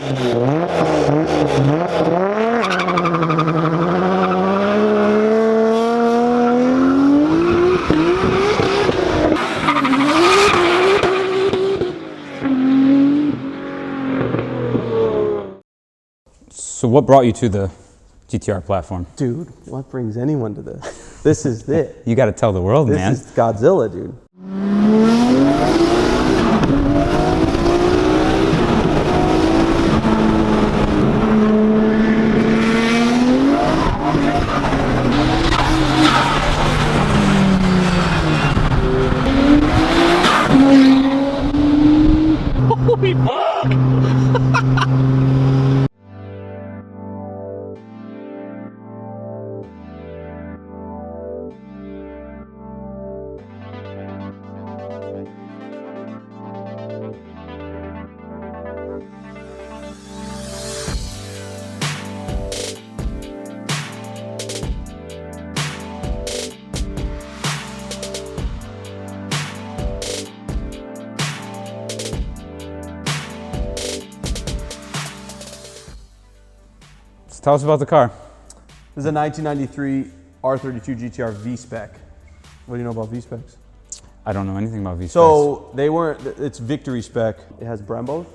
So what brought you to the GTR platform? Dude, what brings anyone to this? This is it. You got to tell the world, man. This is Godzilla, dude. Holy fuck! Tell us about the car. This is a 1993 R32 GTR V-Spec. What do you know about V-Specs? I don't know anything about V-Specs. So they weren't, it's Victory spec. It has Brembos,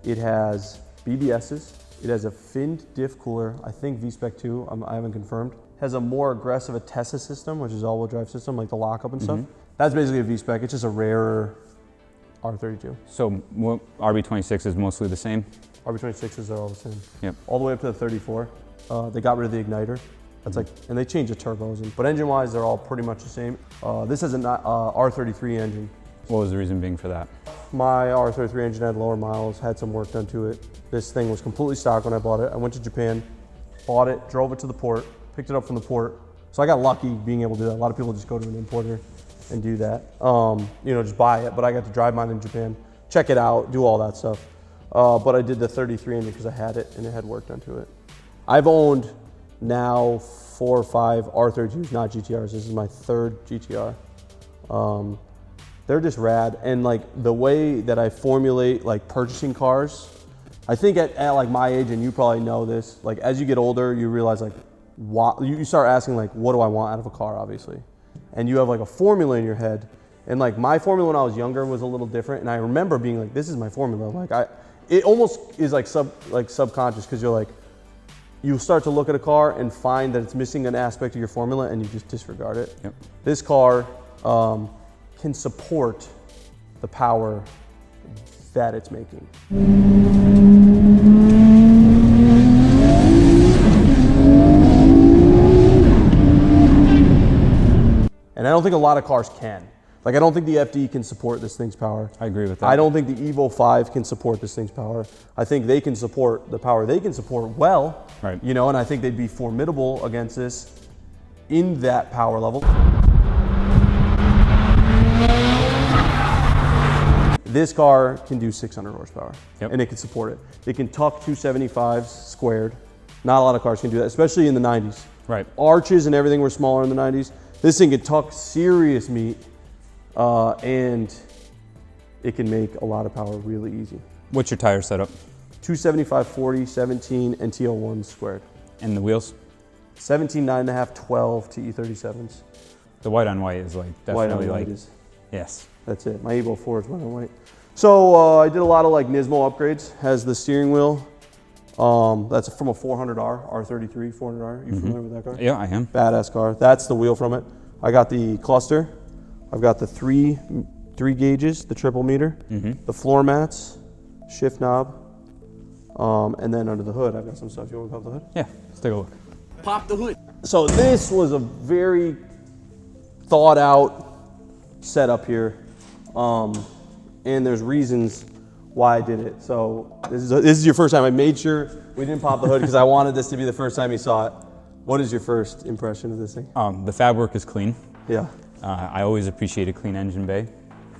it has BBSs, it has a finned diff cooler, I think V-Spec 2, I haven't confirmed. It has a more aggressive Atessa system, which is all-wheel drive system, like the lockup and stuff. That's basically a V-Spec, it's just a rarer R32. So RB26 is mostly the same? RB26s are all the same. Yep. All the way up to the 34. They got rid of the igniter. That's like, and they changed the turbos. But engine-wise, they're all pretty much the same. This has an R33 engine. What was the reason being for that? My R33 engine had lower miles, had some work done to it. This thing was completely stock when I bought it. I went to Japan, bought it, drove it to the port, picked it up from the port. So I got lucky being able to do that. A lot of people just go to an importer and do that. You know, just buy it. But I got to drive mine in Japan, check it out, do all that stuff. But I did the 33 engine because I had it and it had work done to it. I've owned now 4 or 5 R32s, not GTRs. This is my 3rd GTR. They're just rad. And like the way that I formulate like purchasing cars, I think at like my age, and you probably know this, like as you get older, you realize like, you start asking like, what do I want out of a car, obviously. And you have like a formula in your head. And like my formula when I was younger was a little different. And I remember being like, this is my formula. Like it almost is like subconscious because you're like, you start to look at a car and find that it's missing an aspect of your formula and you just disregard it. Yep. This car can support the power that it's making. And I don't think a lot of cars can. Like I don't think the FD can support this thing's power. I agree with that. I don't think the Evo 5 can support this thing's power. I think they can support the power they can support well, right. You know, and I think they'd be formidable against this in that power level. This car can do 600 horsepower, and it can support it. It can tuck 275s squared. Not a lot of cars can do that, especially in the 90s. Right. Arches and everything were smaller in the 90s. This thing can tuck serious meat. And it can make a lot of power really easy. What's your tire setup? 275, 40, 17, and TL1 squared. And the wheels? 17, 9.5, 12 to E37s. The white on white is like definitely white like, is, yes. That's it. My Evo 4 is white on white. So I did a lot of like Nismo upgrades. Has the steering wheel. That's from a 400R, R33 400R. You familiar with that car? Yeah, I am. Badass car. That's the wheel from it. I got the cluster. I've got the three gauges, the triple meter, the floor mats, shift knob, and then under the hood, I've got some stuff. You want to pop the hood? Yeah, let's take a look. Pop the hood. So this was a very thought out setup here, and there's reasons why I did it. So this is your first time. I made sure we didn't pop the hood because I wanted this to be the first time you saw it. What is your first impression of this thing? The fab work is clean. Yeah. I always appreciate a clean engine bay.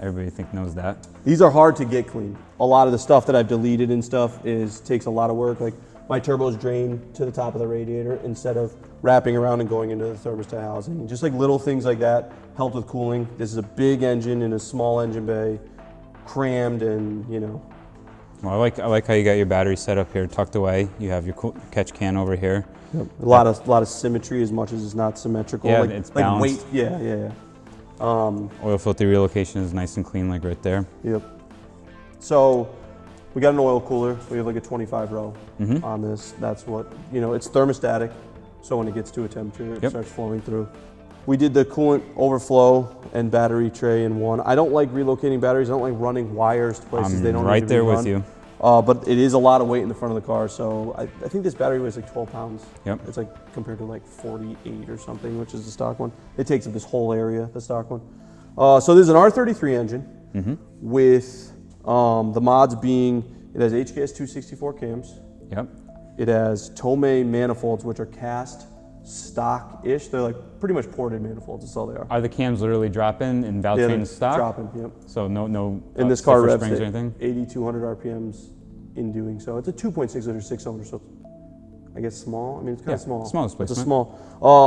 Everybody knows that. These are hard to get clean. A lot of the stuff that I've deleted and stuff takes a lot of work. Like my turbos drain to the top of the radiator instead of wrapping around and going into the thermostat housing. Just like little things like that help with cooling. This is a big engine in a small engine bay, crammed and, you know. Well, I like how you got your battery set up here, tucked away. You have your catch can over here. Yep. A lot of symmetry, as much as it's not symmetrical. Yeah, like, it's like balanced. weight. Yeah. Oil filter relocation is nice and clean, like right there. Yep. So we got an oil cooler. We have like a 25 row on this. That's what, it's thermostatic. So when it gets to a temperature, it starts flowing through. We did the coolant overflow and battery tray in one. I don't like relocating batteries. I don't like running wires to places they don't right need to be there run. with you. But it is a lot of weight in the front of the car. So I think this battery weighs like 12 pounds. Yep. It's like compared to like 48 or something, which is the stock one. It takes up this whole area, the stock one. So there's an R33 engine with the mods being, it has HKS 264 cams. Yep. It has Tomei manifolds, which are cast stock-ish. They're like pretty much ported manifolds. That's all they are. Are the cams literally drop-in and Valtrain stock? Dropping, yep. So no And this car revs springs or at anything? 8,200 RPMs in doing so. It's a 2.6 liter six-cylinder, so I guess small. I mean, it's kind of small. Small It's a displacement. small.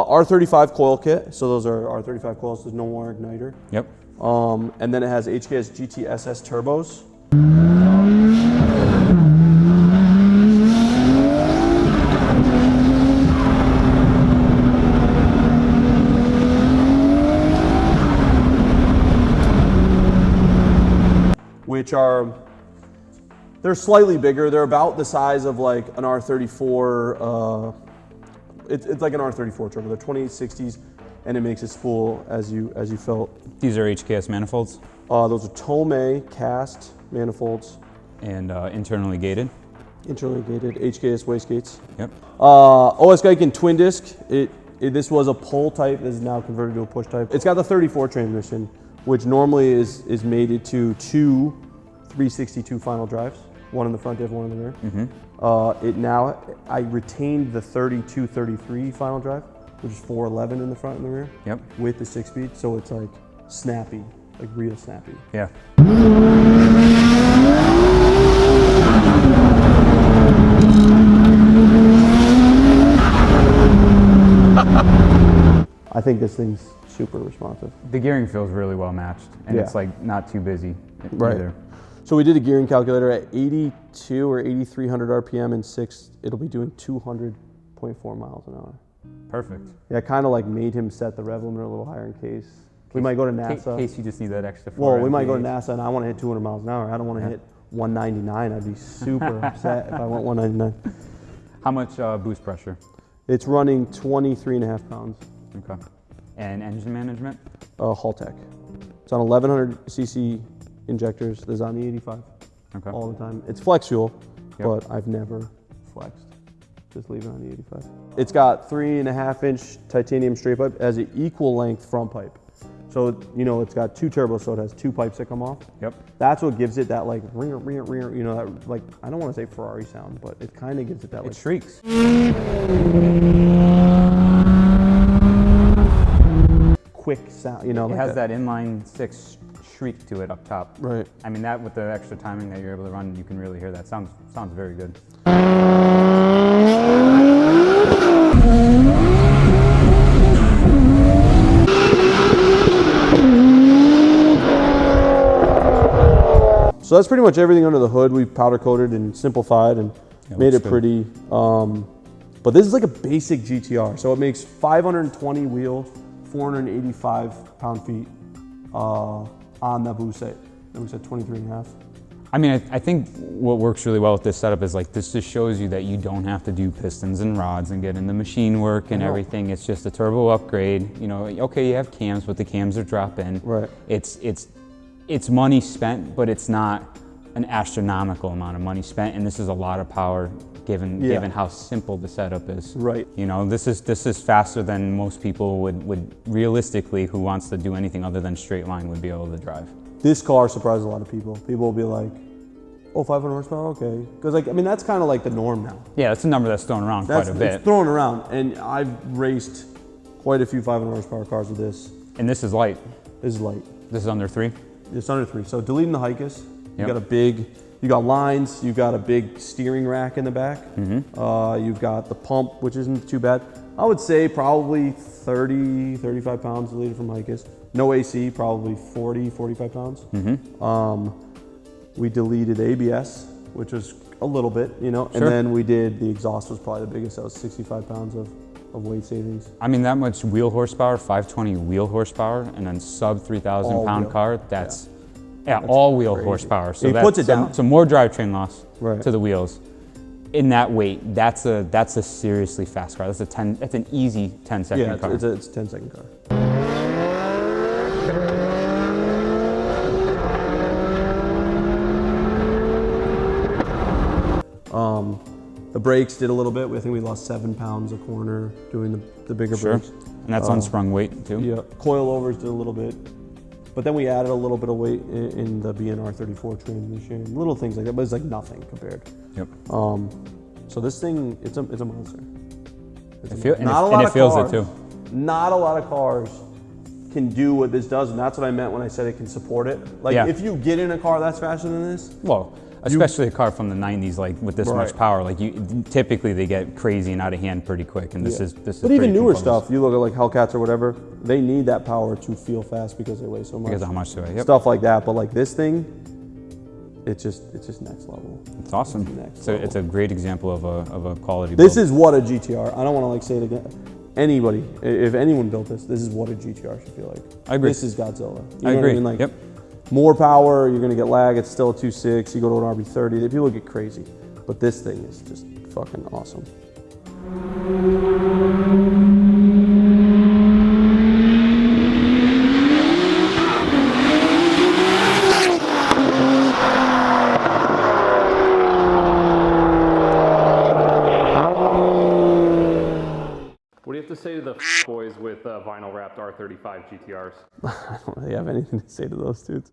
R35 coil kit. So those are R35 coils. There's no more igniter. Yep. And then it has HKS GTSS Turbos. Which are, they're slightly bigger. They're about the size of like an R34. It's like an R34 turbo. They're 2860s, and it makes it spool as you felt. These are HKS manifolds Those are Tomei cast manifolds, and internally gated. internally gated HKS wastegates. Yep. OS Giken twin disc. This was a pull type. This is now converted to a push type. It's got the 34 transmission, which normally is mated to two 362 final drives, one in the front diff, one in the rear. I retained the 32-33 final drive, which is 411 in the front and the rear. Yep. With the 6-speed, so it's like snappy, like real snappy. Yeah. I think this thing's super responsive. The gearing feels really well matched, and it's like not too busy either. So we did a gearing calculator at 82 or 8,300 RPM in 6. It'll be doing 200.4 miles an hour. Perfect. Yeah, kind of like made him set the rev limiter a little higher in case. We might go to NASA. In case you just need that extra 4 Well, we might go to MPH. NASA and I want to hit 200 miles an hour. I don't want to hit 199. I'd be super upset if I went 199. How much boost pressure? It's running 23.5 pounds. Okay. And engine management? Haltech. It's on 1100 cc injectors. There's on the 85 all the time. It's flex fuel, but I've never flexed. Just leave it on the 85. It's got 3.5-inch titanium straight pipe as an equal length front pipe. So, it's got two turbos, so it has two pipes that come off. Yep. That's what gives it that like ringer, that like, I don't want to say Ferrari sound, but it kind of gives it that like. It shrieks. Quick sound, It has that inline 6 shriek to it up top. Right. I mean, that with the extra timing that you're able to run, you can really hear that. Sounds very good. So that's pretty much everything under the hood. We powder coated and simplified and made it pretty. But this is like a basic GTR. So it makes 520 wheel, 485 pound-feet on that boost set. That boost set 23.5. I mean, I think what works really well with this setup is like this just shows you that you don't have to do pistons and rods and get in the machine work and everything. It's just a turbo upgrade. Okay, you have cams, but the cams are drop-in. Right. It's money spent, but it's not an astronomical amount of money spent, and this is a lot of power given how simple the setup is. Right. This is faster than most people would realistically, who wants to do anything other than straight line, would be able to drive. This car surprises a lot of people. People will be like, oh, 500 horsepower, okay. Because that's kind of like the norm now. Yeah, that's a number that's thrown around quite a bit. It's thrown around, and I've raced quite a few 500 horsepower cars with this. And this is light. This is light. This is under 3. It's under 3. So deleting the HKS, you got lines, you've got a big steering rack in the back. You've got the pump, which isn't too bad. I would say probably 30, 35 pounds deleted from HKS. No AC, probably 40, 45 pounds. We deleted ABS, which was a little bit, you know. Sure. And then we did the exhaust was probably the biggest. That was 65 pounds of weight savings. I mean, that much wheel horsepower, 520 wheel horsepower, and then sub 3,000 All pound wheel. car. That's all wheel crazy. horsepower. So He that's puts it down. So more drivetrain loss Right. to the wheels. In that weight, that's a seriously fast car. That's an easy 10-second car. It's a 10-second car. The brakes did a little bit. I think we lost 7 pounds a corner doing the bigger Sure. brakes. And that's unsprung weight too. Yeah, coilovers did a little bit. But then we added a little bit of weight in the R34 transmission, little things like that, but it's like nothing compared. Yep. So this thing, it's a monster. It feels it too. Not a lot of cars can do what this does, and that's what I meant when I said it can support it. Like Yeah. if you get in a car that's faster than this, Well, especially a car from the 90s, like with this much Right. power, like typically they get crazy and out of hand pretty quick, and this is but even pretty newer composed stuff, you look at like Hellcats or whatever, they need that power to feel fast because they weigh so much. because of how much they weigh. Yep. Stuff like that, but like this thing, it's just next level. It's awesome. Next So level. it's a great example of a quality This build. is what a GTR. I don't want to like say it again. Anybody, if anyone built this is what a GTR should feel like. I agree. This is Godzilla. You I know agree. What I mean? Like, Yep. more power, you're gonna get lag. It's still a 2.6. You go to an RB30, people get crazy. But this thing is just fucking awesome. What do you have to say to the boys with vinyl wrapped R35 GTRs? I don't really have anything to say to those dudes.